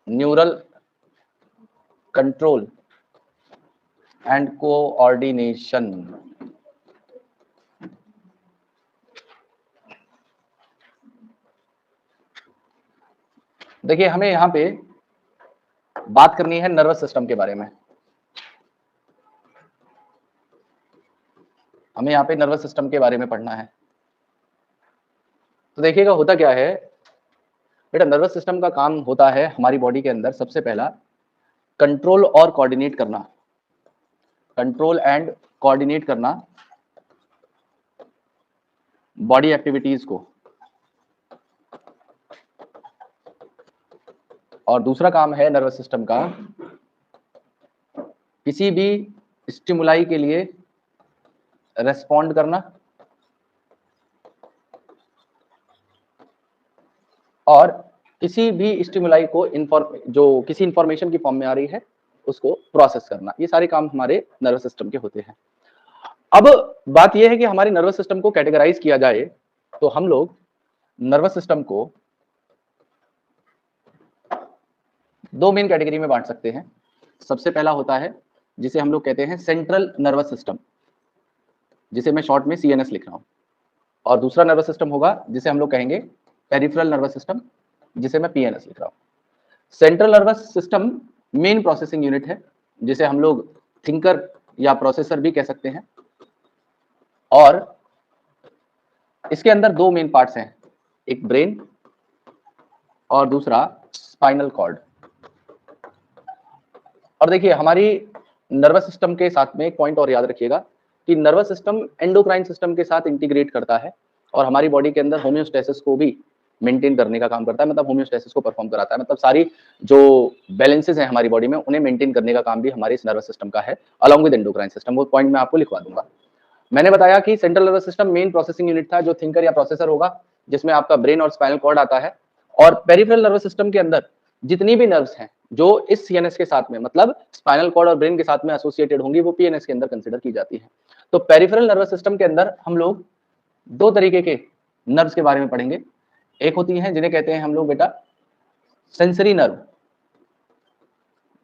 Neural control and coordination. देखिए हमें यहां पे बात करनी है नर्वस सिस्टम के बारे में। हमें यहाँ पे नर्वस सिस्टम के बारे में पढ़ना है। तो देखिएगा होता क्या है बेटा, नर्वस सिस्टम का काम होता है हमारी बॉडी के अंदर सबसे पहला कंट्रोल और कोऑर्डिनेट करना, कंट्रोल एंड कोऑर्डिनेट करना बॉडी एक्टिविटीज को। और दूसरा काम है नर्वस सिस्टम का किसी भी स्टिमुलाई के लिए रेस्पॉन्ड करना और किसी भी स्टिमुलाई को जो किसी इंफॉर्मेशन की फॉर्म में आ रही है उसको प्रोसेस करना। ये सारे काम हमारे नर्वस सिस्टम के होते हैं। अब बात यह है कि हमारे नर्वस सिस्टम को कैटेगराइज किया जाए तो हम लोग नर्वस सिस्टम को दो मेन कैटेगरी में बांट सकते हैं। सबसे पहला होता है जिसे हम लोग कहते हैं सेंट्रल नर्वस सिस्टम, जिसे मैं शॉर्ट में सीएनएस लिख रहा हूं, और दूसरा नर्वस सिस्टम होगा जिसे हम लोग कहेंगे पेरिफेरल नर्वस सिस्टम, जिसे मैं पीएनएस लिख रहा हूं। Central nervous system main processing unit है, जिसे हम लोग थिंकर या प्रोसेसर भी कह सकते हैं, और इसके अंदर दो मेन पार्ट्स हैं, एक ब्रेन और दूसरा स्पाइनल कॉर्ड। और देखिए हमारी नर्वस सिस्टम के साथ में एक पॉइंट और याद रखिएगा कि नर्वस सिस्टम एंडोक्राइन सिस्टम के साथ इंटीग्रेट करता है और हमारी बॉडी के अंदर होम्योस्टेसिस को भी मेंटेन करने का काम करता है, मतलब होम्योस्टेसिस को परफॉर्म कराता है। मतलब सारी जो बैलेंसेस हैं हमारी बॉडी में उन्हें मेंटेन करने का काम भी हमारे इस नर्वस सिस्टम का है, अलॉन्ग विद एंडोक्राइन सिस्टम। वो पॉइंट मैं आपको लिखवा दूंगा। मैंने बताया कि central nervous system main processing unit था, जो थिंकर या प्रोसेसर होगा, जिसमें आपका ब्रेन और स्पाइनल कॉर्ड आता है। और पेरिफेरल नर्वस सिस्टम के अंदर जितनी भी नर्व्स हैं जो इस सीएनएस के साथ में, मतलब स्पाइनल कॉर्ड और ब्रेन के साथ में एसोसिएटेड होंगी, वो पीएनएस के अंदर कंसीडर की जाती है। तो पेरिफेरल नर्वस सिस्टम के अंदर हम लोग दो तरीके के नर्व्स के बारे में पढ़ेंगे। एक होती हैं जिन्हें कहते हैं हम लोग बेटा सेंसरी नर्व,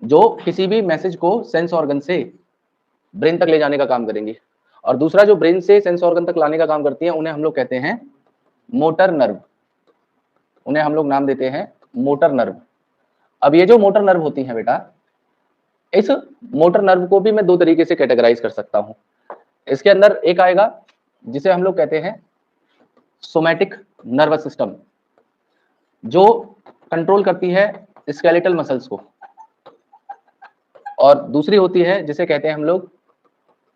जो किसी भी मैसेज को सेंस ऑर्गन से ब्रेन तक ले जाने का काम करेंगी, और दूसरा जो ब्रेन से सेंस ऑर्गन तक लाने का काम करती है उन्हें हम लोग कहते हैं मोटर नर्व। उन्हें हम लोग नाम देते हैं मोटर नर्व। अब ये जो मोटर नर्व होती है बेटा, इस मोटर नर्व को भी मैं दो तरीके से कैटेगराइज कर सकता हूं। इसके अंदर एक आएगा जिसे हम लोग कहते हैं सोमैटिक नर्वस सिस्टम, जो कंट्रोल करती है स्केलेटल मसल्स को, और दूसरी होती है जिसे कहते हैं हम लोग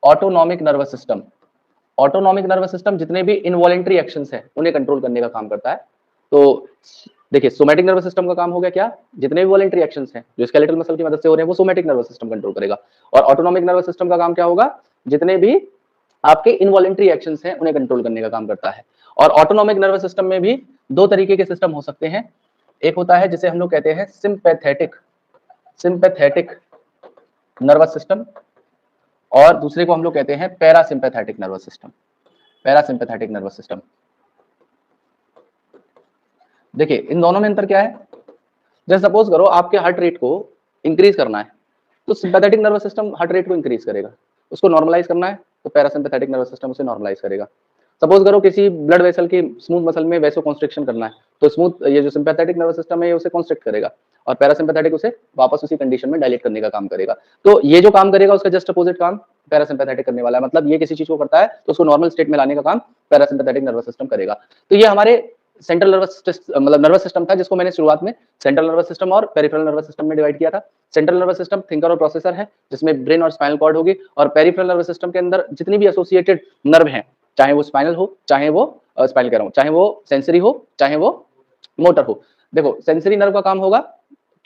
autonomic nervous system. Autonomic nervous system जितने भी इनवॉलेंट्री एक्शंस हैं उन्हें कंट्रोल करने का काम करता है। तो देखिए सोमैटिक नर्वस सिस्टम का काम हो गया क्या, जितने भी वॉलेंट्री एक्शंस हैं जो स्केलेटल मसल की मदद से हो रहे हैं वो सोमैटिक नर्वस सिस्टम कंट्रोल करेगा। और ऑटोनॉमिक नर्वस सिस्टम का काम क्या होगा, जितने भी आपके इनवॉलेंट्री एक्शंस हैं उन्हें कंट्रोल करने का काम करता है। और ऑटोनॉमिक नर्वस सिस्टम में भी दो तरीके के सिस्टम हो सकते हैं। एक होता है जिसे हम लोग कहते हैं सिंपैथेटिक नर्वस सिस्टम, और दूसरे को हम लोग कहते हैं parasympathetic nervous system. Parasympathetic nervous system, देखिए इन दोनों में अंतर क्या है। जैसे सपोज करो आपके हार्ट रेट को इंक्रीज करना है तो sympathetic nervous system heart rate को इंक्रीज करेगा, उसको नॉर्मलाइज करना है तो पैरासिम्पैथेटिक नर्वस सिस्टम उसे नॉर्मलाइज करेगा। सपोज करो किसी ब्लड वेसल की स्मूथ मसल में वैसो कॉन्स्ट्रिक्शन करना है तो स्मूथ ये जो सिंपैथेटिक नर्वस सिस्टम है ये उसे कॉन्स्ट्रिक्ट करेगा, और पैरासिम्पैथेटिक उसे वापस उसी कंडीशन में डायलेट करने का काम करेगा। तो ये जो काम करेगा उसका जस्ट अपोजिट काम पैरासिम्पैथेटिक करने वाला है। मतलब ये किसी चीज को करता है तो उसको नॉर्मल स्टेट में लाने का काम पैरासिम्पैथेटिक नर्वस सिस्टम करेगा। तो ये हमारे सेंट्रल नर्वस मतलब नर्वस सिस्टम था, जिसको मैंने शुरुआत में सेंट्रल नर्वस सिस्टम और पेरिफेरल नर्वस सिस्टम में डिवाइड किया था। सेंट्रल नर्वस सिस्टम थिंकर और प्रोसेसर है, जिसमें ब्रेन और स्पाइनल कॉर्ड होगी, और पेरिफेरल नर्वस सिस्टम के अंदर जितनी भी एसोसिएटेड नर्व हैं, चाहे वो स्पाइनल हो, चाहे वो स्पाइनल कह रहा हूं, चाहे वो सेंसरी हो, चाहे वो मोटर हो। देखो सेंसरी नर्व का काम होगा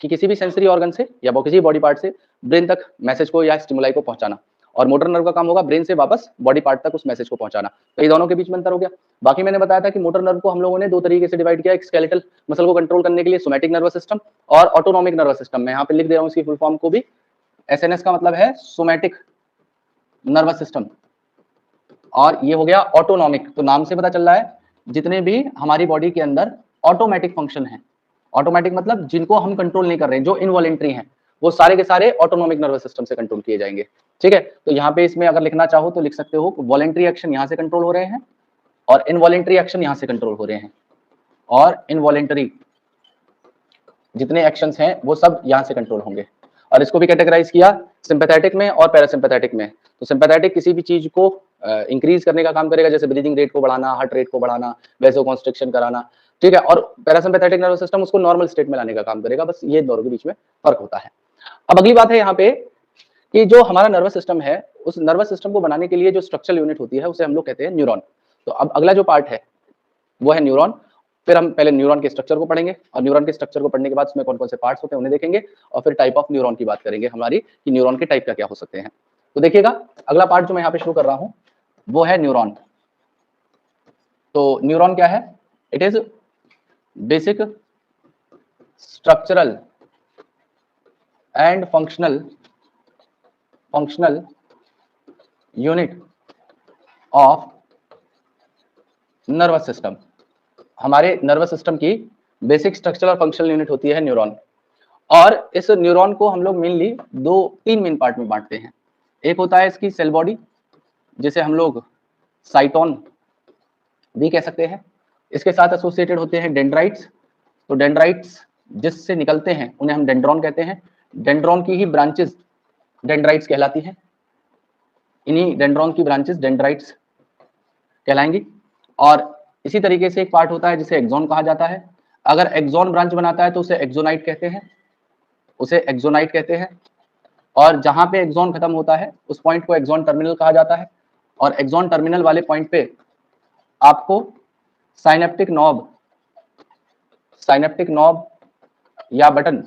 कि किसी भी सेंसरी ऑर्गन से या वो किसी बॉडी पार्ट से ब्रेन तक मैसेज को या स्टिमुलाई को पहुंचाना, और मोटर नर्व का काम होगा ब्रेन से वापस बॉडी पार्ट तक उस मैसेज को पहुंचाना। तो ये दोनों के बीच में अंतर हो गया। बाकी मैंने बताया था कि मोटर नर्व को हम लोगों ने दो तरीके से डिवाइड किया, एक स्केलेटल मसल को कंट्रोल करने के लिए सोमैटिक नर्वस सिस्टम, और ऑटोनॉमिक नर्वस सिस्टम। मैं यहाँ पे लिख दे रहा हूँ इसकी फुल फॉर्म को भी, एसएनएस का मतलब है सोमैटिक नर्वस सिस्टम, और ये हो गया ऑटोनॉमिक। तो नाम से पता चल रहा है जितने भी हमारी बॉडी के अंदर ऑटोमेटिक फंक्शन है, ऑटोमेटिक मतलब जिनको हम कंट्रोल नहीं कर रहे हैं, जो इनवॉलेंट्री हैं, वो सारे के सारे ऑटोनोमिक नर्वस सिस्टम से कंट्रोल किए जाएंगे। ठीक है, तो यहाँ पे इसमें अगर लिखना चाहो तो लिख सकते हो वॉलेंट्री एक्शन यहाँ से कंट्रोल हो रहे हैं और इनवॉलेंट्री एक्शन यहाँ से कंट्रोल हो रहे हैं, और इनवॉलेंटरी जितने एक्शंस हैं वो सब यहाँ से कंट्रोल होंगे। और इसको भी कैटेगराइज किया सिंपैथेटिक में और पैरासिम्पैथेटिक में। तो सिंपैथेटिक किसी भी चीज को इंक्रीज करने का काम करेगा, जैसे ब्रीदिंग रेट को बढ़ाना, हार्ट रेट को बढ़ाना, वैसोकॉन्स्ट्रिक्शन कराना, ठीक है। और पैरासिम्पैथेटिक नर्वस सिस्टम उसको नॉर्मल स्टेट में लाने का काम करेगा। बस ये दोनों के बीच में फर्क होता है। अब अगली बात है यहाँ पे कि जो हमारा नर्वस सिस्टम है, उस नर्वस सिस्टम को बनाने के लिए जो स्ट्रक्चरल यूनिट होती है उसे हम लोग कहते हैं न्यूरॉन। तो अब अगला जो पार्ट है वो है न्यूरॉन। फिर हम पहले न्यूरॉन के स्ट्रक्चर को पढ़ेंगे, और न्यूरॉन के स्ट्रक्चर को पढ़ने के बाद उसमें कौन कौन से पार्ट्स होते हैं उन्हें देखेंगे, और फिर टाइप ऑफ न्यूरॉन की बात करेंगे हमारी कि न्यूरॉन के टाइप क्या क्या हो सकते हैं। तो देखिएगा अगला पार्ट जो मैं यहाँ पे शुरू कर रहा हूँ वो है न्यूरॉन। तो न्यूरॉन क्या है? It is basic structural and functional unit of nervous system. हमारे नर्वस सिस्टम की बेसिक स्ट्रक्चरल और फंक्शनल यूनिट होती है न्यूरॉन। और इस न्यूरॉन को हम लोग मेनली तीन मेन पार्ट में बांटते हैं। एक होता है इसकी सेल बॉडी, जिसे हम लोग साइटोन भी कह सकते हैं। इसके साथ एसोसिएटेड होते हैं डेंड्राइट्स। तो डेंड्राइट्स जिससे निकलते हैं उन्हें हम डेंड्रॉन कहते हैं। डेंड्रॉन की ही ब्रांचेस डेंड्राइट्स कहलाती हैं। इन्हीं डेंड्रॉन की ब्रांचेस डेंड्राइट्स कहलाएंगी। और इसी तरीके से एक पार्ट होता है जिसे एक्सॉन कहा जाता है। अगर एक्सॉन ब्रांच बनाता है तो उसे एक्सोनाइट कहते हैं। और जहां पे एक्सॉन खत्म होता है उस पॉइंट को एक्सॉन टर्मिनल कहा जाता है। और एक्सॉन टर्मिनल वाले पॉइंट पे आपको साइनेप्टिक नॉब या बटन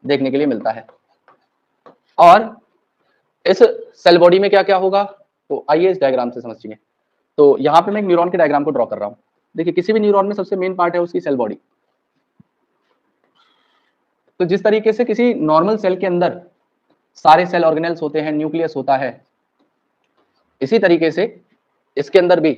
देखने के लिए मिलता है। और इस सेल बॉडी में क्या क्या होगा तो आइए इस डायग्राम से समझिए। तो यहाँ पे मैं एक न्यूरॉन के डायग्राम को ड्रॉ कर रहा हूँ। देखिए किसी भी न्यूरॉन में सबसे मेन पार्ट है उसकी सेल बॉडी। तो जिस तरीके से किसी नॉर्मल सेल के अंदर सारे सेल ऑर्गेनेल्स होते हैं, न्यूक्लियस होता है, इसी तरीके से इसके अंदर भी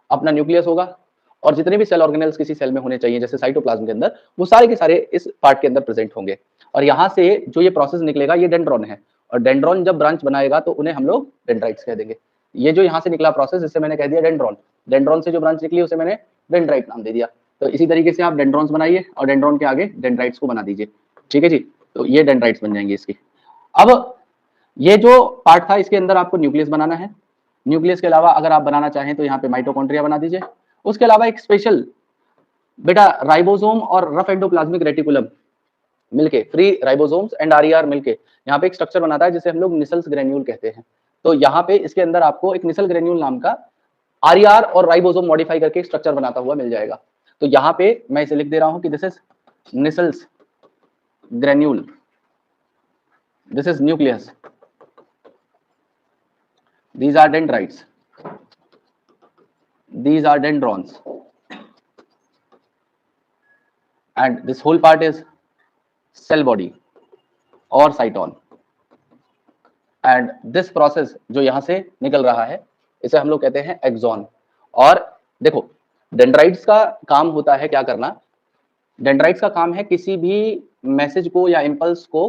अपना न्यूक्लियस होगा और जितने भी सेल ऑर्गेनेल्स किसी सेल में होने चाहिए जैसे साइटोप्लाज्म के अंदर, वो सारे के सारे इस पार्ट के अंदर प्रेजेंट होंगे। और यहाँ से जो ये प्रोसेस निकलेगा ये डेंड्रॉन है। और डेंड्रॉन जब ब्रांच बनाएगा तो उन्हें हम लोग डेंड्राइट्स कह देंगे। ये जो यहाँ से निकला प्रोसेस जिससे मैंने कह दिया डेंड्रॉन, डेंड्रॉन से जो ब्रांच निकली उसे मैंने डेंड्राइट नाम दे दिया। तो इसी तरीके से आप डेंड्रॉन्स बनाइए और डेंड्रॉन के आगे डेंड्राइट्स को बना दीजिए। ठीक है जी, तो ये डेंड्राइट्स बन जाएंगे इसकी। अब ये जो पार्ट था इसके अंदर आपको न्यूक्लियस बनाना है। न्यूक्लियस के अलावा अगर आप बनाना चाहें तो यहाँ पे माइटोकॉन्ड्रिया बना दीजिए। उसके अलावा एक स्पेशल बेटा राइबोसोम और रफ एंडोप्लाज्मिक रेटिकुलम मिलके, फ्री राइबोसोम्स एंड आरईआर मिलके यहाँ पे एक स्ट्रक्चर बनाता है जिसे हम लोग निसल्स ग्रेन्यूल कहते हैं। तो यहाँ पे इसके अंदर आपको एक निसल ग्रेन्यूल नाम का आरईआर और राइबोसोम मॉडिफाई करके स्ट्रक्चर बनाता हुआ मिल जाएगा। तो यहाँ पे मैं इसे लिख दे रहा हूँ कि this is Nissl's granule, this is nucleus, these are dendrites, these are dendrons, and this whole part is cell body or cyton, and this process जो यहाँ से निकल रहा है इसे हम लोग कहते हैं एक्सॉन। और देखो डेंड्राइट्स का काम होता है क्या करना, डेंड्राइट्स का काम है किसी भी मैसेज को या इम्पल्स को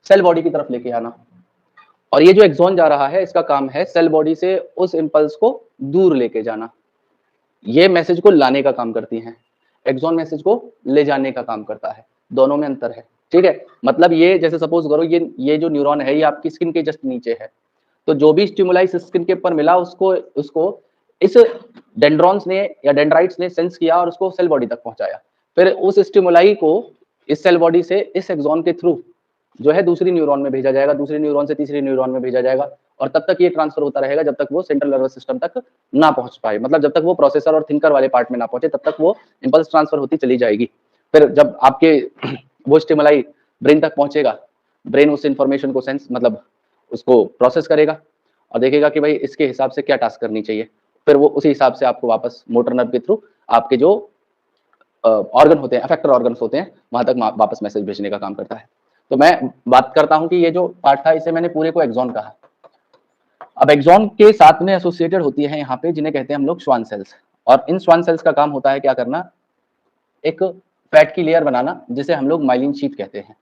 सेल बॉडी की तरफ लेके आना। और ये जो एक्सॉन जा रहा है इसका काम है सेल बॉडी से उस इम्पल्स को दूर लेके जाना। ये मैसेज को लाने का काम करती हैं, एक्सॉन मैसेज को ले जाने का काम करता है। दोनों में अंतर है। ठीक है, मतलब ये जैसे सपोज करो ये जो न्यूरॉन है ये आपकी स्किन के जस्ट नीचे है। तो जो भी स्टिमुलाई स्किन के ऊपर मिला उसको इस डेंड्रॉन्स ने या डेंड्राइट्स ने सेंस किया और उसको सेल बॉडी तक पहुंचाया। फिर उस स्टिमुलाई को इस सेल बॉडी से इस एक्सॉन के थ्रू जो है दूसरी न्यूरॉन में भेजा जाएगा, दूसरी न्यूरॉन से तीसरी न्यूरॉन में भेजा जाएगा। और तब तक ये ट्रांसफर होता रहेगा जब तक वो सेंट्रल नर्वस सिस्टम तक ना पहुंच पाए, मतलब जब तक वो प्रोसेसर और थिंकर वाले पार्ट में ना पहुंचे तब तक वो इंपल्स ट्रांसफर होती चली जाएगी। फिर जब आपके वो स्टिमुलाई ब्रेन तक पहुंचेगा, ब्रेन उस इंफॉर्मेशन को सेंस मतलब उसको प्रोसेस करेगा और देखेगा कि भाई इसके हिसाब से क्या टास्क करनी चाहिए। फिर वो उसी हिसाब से आपको वापस मोटर नर्व के थ्रू आपके जो ऑर्गन होते हैं, अफेक्टर ऑर्गन्स होते हैं, वहां तक वापस मैसेज भेजने का काम करता है। तो मैं बात करता हूं कि ये जो पार्ट था इसे मैंने पूरे को एक्सॉन कहा। अब एक्सॉन के साथ में एसोसिएटेड होती है यहाँ पे जिन्हें कहते हैं हम लोग श्वान सेल्स। और इन श्वान सेल्स का काम होता है क्या करना, एक फैट की लेयर बनाना, जिसे हम लोग माइलिन शीथ कहते हैं।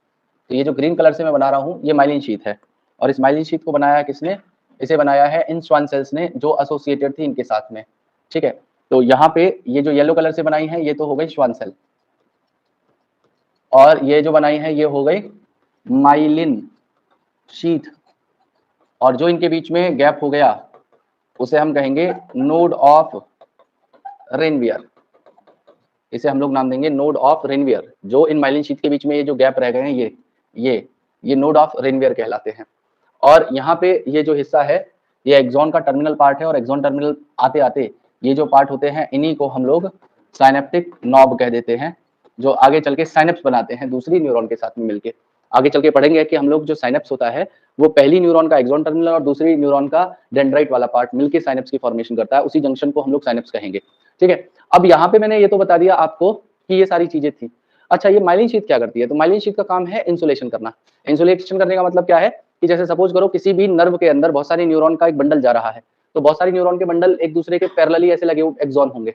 तो ये जो ग्रीन कलर से मैं बना रहा हूँ, ये माइलिन शीथ है, और इस माइलिन शीथ को बनाया किसने? इसे बनाया है इन श्वान सेल्स ने, जो एसोसिएटेड थी इनके साथ में। ठीक है, तो यहाँ पे ये जो येलो कलर से बनाई है, ये तो हो गई श्वान सेल, और ये जो बनाई है ये हो गई माइलिन शीथ, और जो इनके बीच में गैप हो गया उसे हम कहेंगे नोड ऑफ रेनवियर। इसे हम लोग नाम देंगे नोड ऑफ रेनवियर। जो इन माइलिन शीथ के बीच में ये जो गैप रह गए हैं, ये नोड ऑफ रेनवियर कहलाते हैं। और यहाँ पे ये जो हिस्सा है, ये एक्सॉन का टर्मिनल पार्ट है, और एक्सॉन टर्मिनल आते आते ये जो पार्ट होते हैं, इन्हीं को हम लोग साइनेप्टिक नॉब कह देते हैं, जो आगे चल के साइनेप्स बनाते हैं दूसरी न्यूरॉन के साथ में मिलके। आगे चल के पढ़ेंगे कि हम लोग जो साइनेप्स होता है, वो पहली न्यूरॉन का एक्सॉन टर्मिनल और दूसरी न्यूरॉन का डेंड्राइट वाला पार्ट मिलके साइनेप्स की फॉर्मेशन करता है। उसी जंक्शन को हम लोग साइनेप्स कहेंगे। ठीक है, अब यहाँ पे मैंने ये तो बता दिया आपको कि ये सारी चीजें थी। अच्छा, ये माइलिन शीथ क्या करती है? तो माइलिन शीथ का काम है इंसुलेशन करना। इंसुलेशन करने का मतलब क्या है कि जैसे सपोज करो किसी भी नर्व के अंदर बहुत सारे न्यूरॉन का एक बंडल जा रहा है, तो बहुत सारे न्यूरॉन के बंडल एक दूसरे के पैरेलली ऐसे लगे एक्सॉन होंगे।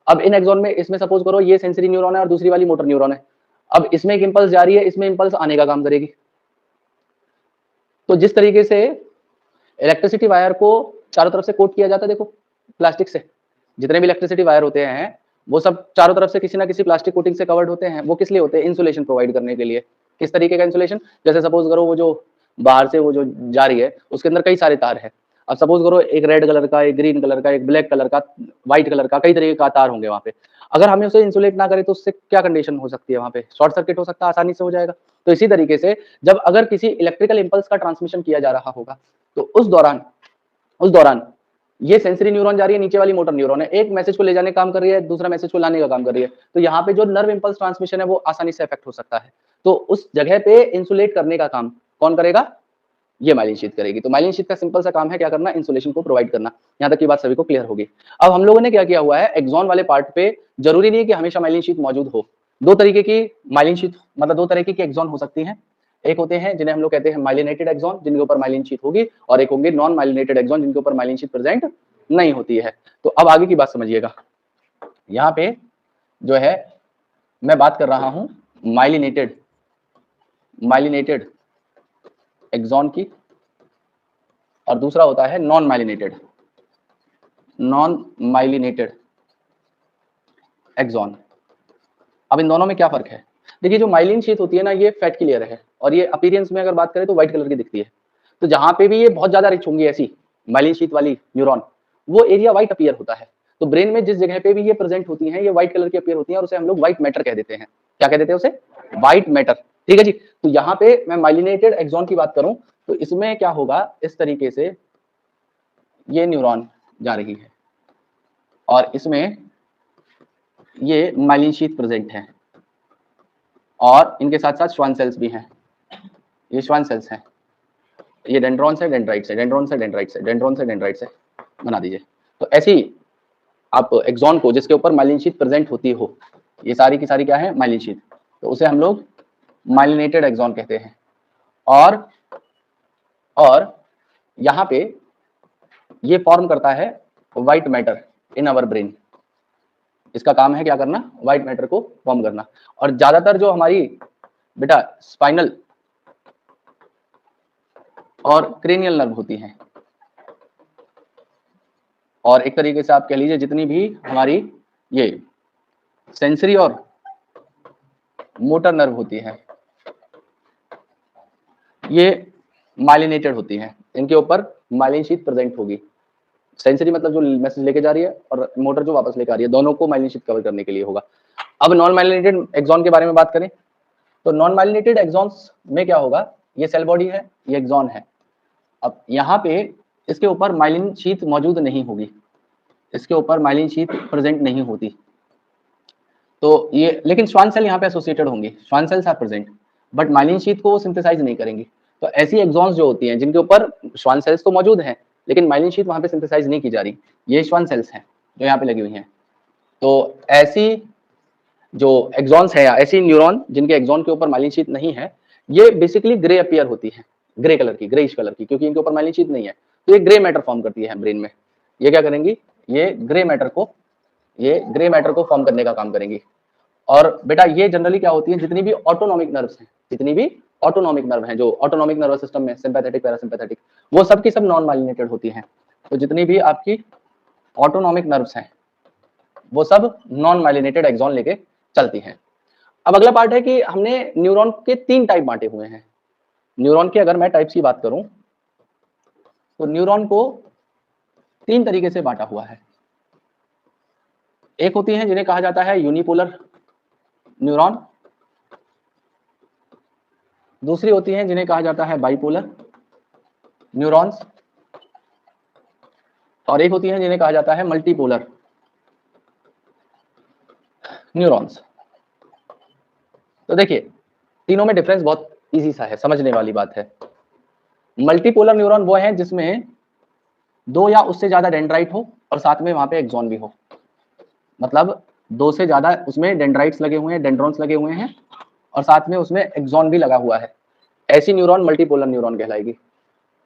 अब इन एक्सॉन में, इसमें सपोज करो ये सेंसरी न्यूरॉन है और दूसरी वाली मोटर न्यूरॉन है। अब इसमें एक इंपल्स जा रही है, इसमें इंपल्स आने का काम करेगी। तो जिस तरीके से इलेक्ट्रिसिटी वायर को चारों तरफ से कोट किया जाता है, देखो प्लास्टिक से, जितने भी इलेक्ट्रिसिटी वायर होते हैं वो सब चारों तरफ से किसी ना किसी प्लास्टिक कोटिंग से कवर्ड होते हैं। वो किस लिए होते हैं? इंसुलेशन प्रोवाइड करने के लिए। किस तरीके का इंसुलेशन? जैसे सपोज करो वो जो बाहर से वो जो जा रही है उसके अंदर कई सारे तार है। अब सपोज करो एक रेड कलर का, एक ग्रीन कलर का, एक ब्लैक कलर का, व्हाइट कलर का, कई तरीके का तार होंगे वहां पे। अगर हमें उसे इंसुलेट ना करें तो उससे क्या कंडीशन हो सकती है? वहां पे शॉर्ट सर्किट हो सकता है, आसानी से हो जाएगा। तो इसी तरीके से जब अगर किसी इलेक्ट्रिकल इंपल्स का ट्रांसमिशन किया जा रहा होगा, तो उस दौरान ये सेंसरी न्यूरॉन जा रही है, नीचे वाली मोटर न्यूरॉन है, एक मैसेज को ले जाने का काम कर रही है, दूसरा मैसेज को लाने का काम कर रही है। तो यहाँ पे जो नर्व इंपल्स ट्रांसमिशन है वो आसानी से अफेक्ट हो सकता है। तो उस जगह पे इंसुलेट करने का काम कौन करेगा? ये माइलिन शीथ करेगी। तो माइलिन शीथ का सिंपल सा काम है क्या करना? इंसुलेशन को प्रोवाइड करना। यहाँ तक की बात सभी को क्लियर होगी। अब हम लोगों ने क्या किया हुआ है, एक्सॉन वाले पार्ट पे जरूरी नहीं है कि हमेशा माइलिन शीथ मौजूद हो। दो तरीके की माइलिन शीथ, मतलब दो तरीके की एक्सॉन हो सकती हैं। एक होते हैं जिन्हें हम लोग कहते हैं माइलिनेटेड एक्सॉन, जिनके ऊपर माइलिन शीथ होगी, और एक होंगे नॉन माइलिनेटेड एक्सॉन, जिनके ऊपर माइलिन शीथ प्रेजेंट नहीं होती है। तो अब आगे की बात समझिएगा। यहाँ पे जो है मैं बात कर रहा हूं माइलिनेटेड एक्सॉन की, और दूसरा होता है नॉन माइलिनेटेड एक्सॉन। अब इन दोनों में क्या फर्क है? देखिए, जो माइलिन शीथ होती है ना, ये फैट की लेयर है, और ये अपीयरेंस में अगर बात करें तो व्हाइट कलर की दिखती है। तो जहां पे भी ये बहुत ज्यादा रिच होंगी ऐसी माइलिन शीथ वाली न्यूरॉन, वो एरिया व्हाइट अपीयर होता है। तो ब्रेन में जिस जगह पे भी ये प्रेजेंट होती हैं, ये व्हाइट कलर की अपीयर होती हैं, और उसे हम लोग व्हाइट मैटर कह देते हैं। क्या कह देते हैं उसे? White matter. ठीक है जी। तो यहाँ पे मैं माइलिनेटेड एक्सॉन की बात करूं तो इसमें क्या होगा, इस तरीके से ये न्यूरॉन जा रही है, और इसमें ये माइलिन शीथ प्रेजेंट है, और इनके साथ साथ श्वान सेल्स भी हैं। ये श्वान सेल्स हैं, ये डेंड्रॉन से डेंड्राइट से, डेंड्रॉन से डेंड्राइट से, डेंड्रॉन से डेंड्राइट से बना दीजिए। तो ऐसी आप एक्सॉन को जिसके ऊपर माइलिन शीथ प्रेजेंट होती हो, ये सारी की सारी क्या है? Myelin sheath. तो उसे हम लोग माइलिनेटेड एक्सॉन कहते हैं। और यहाँ पे ये फॉर्म करता है white matter in our brain. इसका काम है क्या करना? व्हाइट मैटर को फॉर्म करना। और ज्यादातर जो हमारी बेटा स्पाइनल और क्रेनियल नर्व होती हैं, और एक तरीके से आप कह लीजिए जितनी भी हमारी ये सेंसरी और मोटर नर्व होती है, ये माइलिनेटेड होती हैं। इनके ऊपर माइलिन शीथ प्रेजेंट होगी। सेंसरी मतलब जो मैसेज लेके जा रही है, और मोटर जो वापस लेके आ रही है, दोनों को माइलिन शीथ कवर करने के लिए होगा। अब नॉन माइलिनेटेड एक्सॉन के बारे में बात करें तो नॉन माइलिनेटेड एक्सॉन्स में क्या होगा, ये सेल बॉडी है, ये एक्सॉन है। अब यहाँ पे इसके ऊपर माइलिन शीथ मौजूद नहीं होगी, इसके ऊपर माइलिन शीथ प्रेजेंट नहीं होती। तो ये, लेकिन श्वान सेल यहाँ पे एसोसिएटेड होंगी, Schwann cells are present, but myelin sheath को सिंथेसाइज नहीं करेंगी। तो ऐसी एक्सॉन्स जो होती हैं जिनके ऊपर श्वान सेल्स तो मौजूद हैं, लेकिन माइलिन शीथ वहां पे सिंथेसाइज नहीं की जा रही, ये श्वान सेल्स हैं जो यहाँ पे लगी हुई हैं। तो ऐसी जो एक्सॉन्स है, या ऐसी न्यूरॉन जिनके एक्सॉन के ऊपर माइलिन शीथ नहीं है, ये बेसिकली ग्रे अपीयर होती है, ग्रे कलर की, ग्रेइश कलर की, क्योंकि इनके ऊपर माइलिन शीथ नहीं है। तो ये ग्रे मैटर फॉर्म करती है ब्रेन में। ये क्या करेंगी? ये ग्रे मैटर को फॉर्म करने का काम करेंगी। और बेटा ये जनरली क्या होती है, जितनी भी ऑटोनॉमिक नर्व्स हैं, जितनी भी ऑटोनॉमिक नर्व हैं जो ऑटोनॉमिक नर्वस सिस्टम में सिंपैथेटिक पैरासिम्पैथेटिक, वो सब की सब नॉन माइलिनेटेड होती हैं। तो जितनी भी आपकी ऑटोनॉमिक नर्व्स हैं वो सब नॉन माइलिनेटेड एक्सॉन लेके चलती हैं। अब अगला पार्ट है कि हमने न्यूरॉन के 3 टाइप बांटे हुए हैं। न्यूरॉन के अगर मैं टाइप्स की बात करूं तो न्यूरॉन को 3 तरीके से बांटा हुआ है। एक होती है जिन्हें कहा जाता है यूनिपोलर न्यूरॉन, दूसरी होती है जिन्हें कहा जाता है बाइपोलर न्यूरॉन्स, और एक होती है जिन्हें कहा जाता है मल्टीपोलर न्यूरॉन्स। तो देखिए तीनों में डिफरेंस बहुत इजी सा है, समझने वाली बात है। मल्टीपोलर न्यूरॉन वो है जिसमें 2 या उससे ज्यादा डेंड्राइट हो और साथ में वहां पे एक्सॉन भी हो, मतलब 2 से ज्यादा उसमें डेंड्राइट्स लगे हुए हैं, डेंड्रॉन्स लगे हुए हैं और साथ में उसमें एक्सॉन भी लगा हुआ है, ऐसी न्यूरॉन मल्टीपोलर न्यूरॉन कहलाएगी।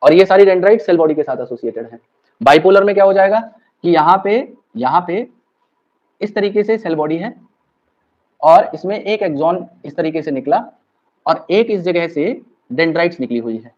और ये सारी डेंड्राइट सेल बॉडी के साथ एसोसिएटेड है। बाइपोलर में क्या हो जाएगा कि यहाँ पे इस तरीके से सेल बॉडी है और इसमें एक एक्सॉन इस तरीके से निकला और एक इस जगह से डेंड्राइट्स निकली हुई है,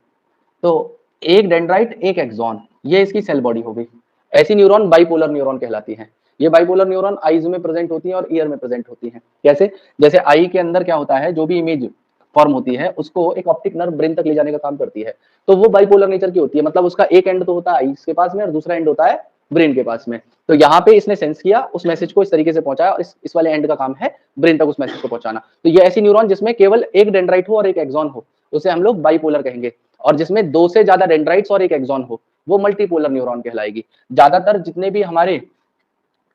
तो एक डेंड्राइट एक एक्सॉन, ये इसकी सेल बॉडी हो गई। ऐसी न्यूरॉन बाइपोलर न्यूरॉन कहलाती है। ये बाइपोलर न्यूरॉन आईज में प्रेजेंट होती है और ईयर में प्रेजेंट होती है। कैसे? जैसे आई के अंदर क्या होता है, जो भी इमेज फॉर्म होती है उसको एक ऑप्टिक नर्व ब्रेन तक ले जाने का काम करती है, तो वो बाइपोलर नेचर की होती है, मतलब उसका एक एंड तो होता है आईज के पास में और दूसरा एंड होता है ब्रेन के पास में। तो यहाँ पे इसने सेंस किया, उस मैसेज को इस तरीके से पहुंचाया और इस वाले एंड का काम है ब्रेन तक उस मैसेज को पहुंचाना। तो ये ऐसी न्यूरॉन जिसमें केवल एक डेंड्राइट हो और एक एक्सॉन हो, उसे हम लोग बाइपोलर कहेंगे। और जिसमें 2 से ज्यादा डेंड्राइट्स और एक एक्सॉन हो, वो मल्टीपोलर न्यूरॉन कहलाएगी। ज्यादातर जितने भी हमारे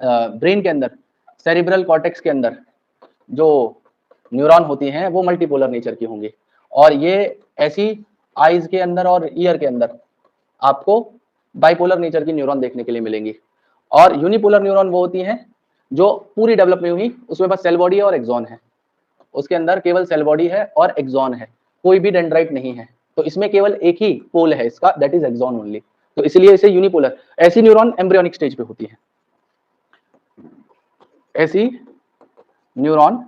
ब्रेन के अंदर, सेरिब्रल कॉर्टेक्स के अंदर जो न्यूरॉन होती हैं वो मल्टीपोलर नेचर की होंगी, और ये ऐसी आईज के अंदर और ईयर के अंदर आपको बाइपोलर नेचर की न्यूरॉन देखने के लिए मिलेंगी। और यूनिपोलर न्यूरॉन वो होती हैं जो पूरी डेवलप नहीं हुई, उसमें बस सेल बॉडी है और एक्सॉन है, उसके अंदर केवल सेल बॉडी है और एक्सॉन है, कोई भी डेंड्राइट नहीं है, तो इसमें केवल एक ही पोल है इसका, दैट इज एक्सॉन ओनली, तो इसलिए इसे यूनिपोलर। ऐसी न्यूरॉन एम्ब्रियोनिक स्टेज पे होती है, ऐसी न्यूरॉन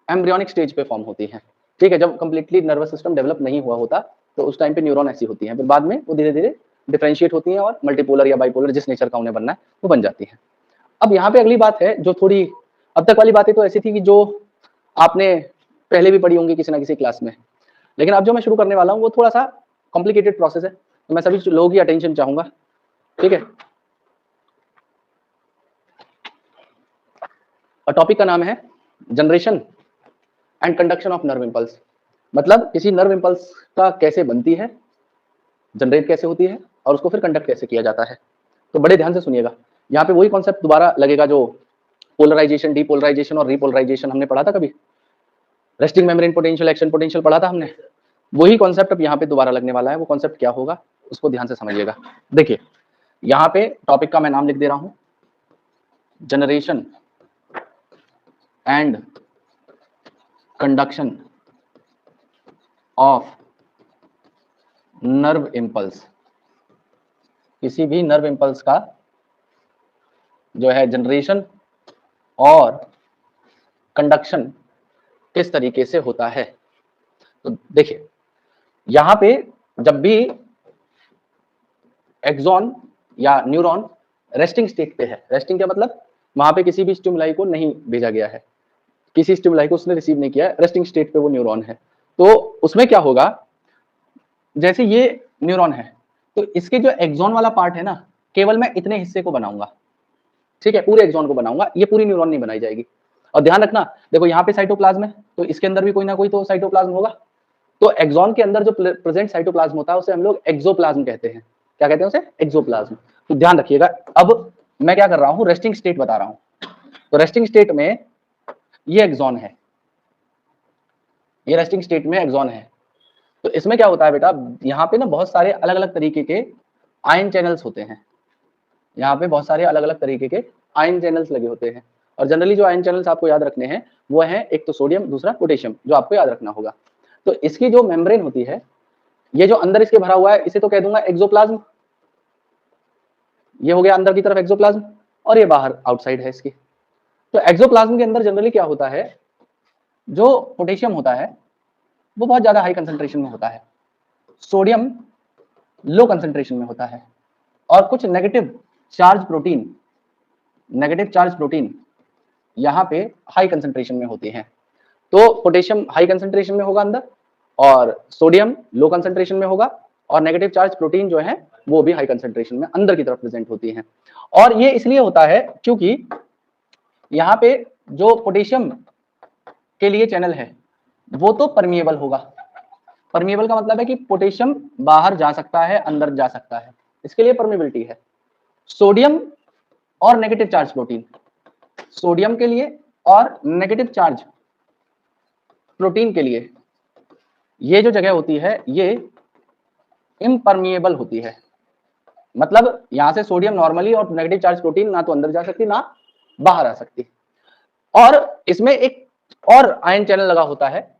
एम्ब्रियोनिक स्टेज पे फॉर्म होती है। ठीक है, जब कंप्लीटली नर्वस सिस्टम डेवलप नहीं हुआ होता तो उस टाइम पे न्यूरॉन ऐसी होती है, फिर बाद में वो धीरे धीरे डिफरेंशिएट होती हैं और मल्टीपोलर या बाइपोलर जिस नेचर का उन्हें बनना है वो बन जाती है। अब यहाँ पे अगली बात है जो थोड़ी, अब तक वाली बातें तो ऐसी थी कि जो आपने पहले भी पढ़ी होंगी किसी ना किसी क्लास में, लेकिन अब जो मैं शुरू करने वाला हूँ वो थोड़ा सा कॉम्प्लिकेटेड प्रोसेस है, तो मैं सभी लोगों की अटेंशन चाहूंगा। ठीक है, और टॉपिक का नाम है generation and conduction of nerve impulse, मतलब किसी नर्व इंपल्स का कैसे बनती है, जनरेट कैसे होती है और उसको फिर कंडक्ट कैसे किया जाता है। तो बड़े ध्यान से सुनिएगा, यहाँ पे वही कॉन्सेप्ट दोबारा लगेगा जो पोलराइजेशन, डीपोलराइजेशन और रीपोलराइजेशन हमने पढ़ा था कभी, resting membrane potential, action potential पढ़ा था हमने, वही कॉन्सेप्ट अब यहाँ पे दोबारा लगने वाला है। वो कॉन्सेप्ट क्या होगा उसको ध्यान से समझिएगा। देखिए यहाँ पे टॉपिक का मैं नाम लिख दे रहा हूं, generation and conduction of nerve impulse. किसी भी नर्व इंपल्स का जो है जनरेशन और कंडक्शन किस तरीके से होता है। तो देखिए यहां पे जब भी एक्सॉन या न्यूरॉन रेस्टिंग स्टेट पे है, रेस्टिंग क्या मतलब, वहां पे किसी भी स्टिमुलाई को नहीं भेजा गया है, किसी स्टिमुलाई को उसने रिसीव नहीं किया है, रेस्टिंग स्टेट पे वो न्यूरॉन है, तो उसमें क्या होगा, जैसे ये न्यूरॉन है तो इसके जो एक्सॉन वाला पार्ट है ना, केवल मैं इतने हिस्से को बनाऊंगा, ठीक है, पूरे एक्सॉन को बनाऊंगा, ये पूरी न्यूरॉन नहीं बनाई जाएगी। और ध्यान रखना, देखो यहाँ पे साइटोप्लाज्म है तो इसके अंदर भी कोई ना कोई तो साइटोप्लाज्म होगा, तो एक्सॉन के अंदर जो प्रेजेंट साइटोप्लाज्म होता है उसे हम लोग एक्सोप्लाज्म कहते हैं। क्या कहते हैं उसे? एक्सोप्लाज्म। तो ध्यान रखिएगा, अब मैं क्या कर रहा हूँ, रेस्टिंग स्टेट बता रहा हूँ। तो रेस्टिंग स्टेट में ये एक्सॉन है, ये रेस्टिंग स्टेट में एक्सॉन है। तो इसमें क्या होता है बेटा, यहाँ पे ना बहुत सारे अलग अलग तरीके के आयन चैनल्स होते हैं, यहाँ पे बहुत सारे अलग अलग तरीके के आयन चैनल्स लगे होते हैं, और जनरली जो आयन चैनल्स आपको याद रखने हैं वो है एक तो सोडियम, दूसरा पोटेशियम, जो आपको याद रखना होगा। तो इसकी जो मेम्ब्रेन होती है, ये जो अंदर इसके भरा हुआ है इसे तो कह दूंगा एक्सोप्लाज्म, ये हो गया अंदर की तरफ एक्सोप्लाज्म, और ये बाहर आउटसाइड है इसकी। तो एक्सोप्लाज्म के अंदर जनरली क्या होता है, जो पोटेशियम होता है वो बहुत ज्यादा हाई कंसंट्रेशन में होता है, सोडियम लो कंसंट्रेशन में होता है, और कुछ नेगेटिव चार्ज प्रोटीन यहाँ पे हाई कंसंट्रेशन में होते हैं। तो पोटेशियम हाई कंसंट्रेशन में होगा अंदर, और सोडियम लो कंसंट्रेशन में होगा, और नेगेटिव चार्ज प्रोटीन जो है वो भी हाई कंसंट्रेशन में अंदर की तरफ प्रेजेंट होती हैं। और ये इसलिए होता है क्योंकि यहाँ पे जो पोटेशियम के लिए चैनल है वो तो परमिएबल होगा। परमिएबल का मतलब है कि पोटेशियम बाहर जा सकता है, अंदर जा सकता है, इसके लिए परमिएबिलिटी है। सोडियम और नेगेटिव चार्ज प्रोटीन, सोडियम के लिए और नेगेटिव चार्ज प्रोटीन के लिए ये जो जगह होती है ये इम्परमिएबल होती है। मतलब यहां से सोडियम नॉर्मली और नेगेटिव चार्ज प्रोटीन ना तो अंदर जा सकती ना बाहर आ सकती। और इसमें एक और आयन चैनल लगा होता है